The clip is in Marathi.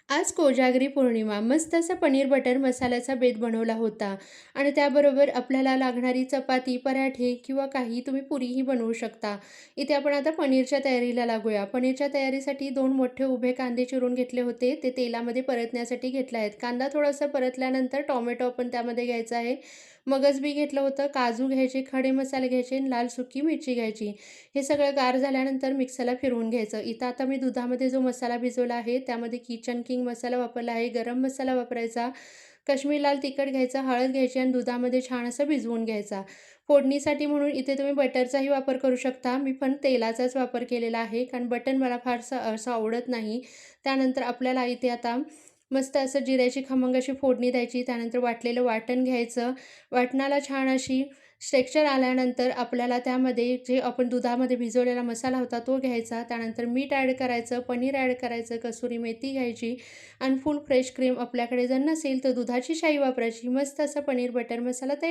आज कोजागरी पौर्णिमा. मस्त असा पनीर बटर मसाल्याचा बेत बनवला होता आणि त्याबरोबर आपल्याला लागणारी चपाती, पराठे किंवा काही तुम्ही पुरीही बनवू शकता. इथे आपण आता पनीरच्या तयारीला लागूया. पनीरच्या तयारीसाठी 2 मोठे उभे कांदे चिरून घेतले होते. ते तेलामध्ये परतण्यासाठी घेतले आहेत. कांदा थोडासा परतल्यानंतर टोमॅटो आपण त्यामध्ये घ्यायचा आहे. मगज बी घेतलं होतं, काजू घ्यायचे, खडे मसाले घ्यायचे आणि लाल सुकी मिरची घ्यायची. हे सगळं गार झाल्यानंतर मिक्सरला फिरवून घ्यायचं. इथं आता मी दुधामध्ये जो मसाला भिजवला आहे, त्यामध्ये किचन किंग मसाला वापरला आहे, गरम मसाला वापरायचा, काश्मीरी लाल तिखट घ्यायचं, हळद घ्यायची आणि दुधामध्ये छान असं भिजवून घ्यायचा. फोडणीसाठी म्हणून इथे तुम्ही बटरचाही वापर करू शकता. मी पण तेलाचाच वापर केलेला आहे, कारण बटर मला फारसं असं आवडत नाही. त्यानंतर आपल्याला इथे आता मस्त असं जिऱ्याची खमंग अशी फोडणी द्यायची. त्यानंतर वाटलेलं वाटण घ्यायचं. वाटणाला छान अशी टेक्स्चर आल्यानंतर आपल्याला त्यामध्ये जे आपण दुधामध्ये भिजवलेला मसाला होता तो घ्यायचा. त्यानंतर मीठ ॲड करायचं, पनीर ॲड करायचं, कसुरी मेथी घ्यायची आणि फुल फ्रेश क्रीम आपल्याकडे जर नसेल तर दुधाची शाई वापरायची. मस्त असा पनीर बटर मसाला तयार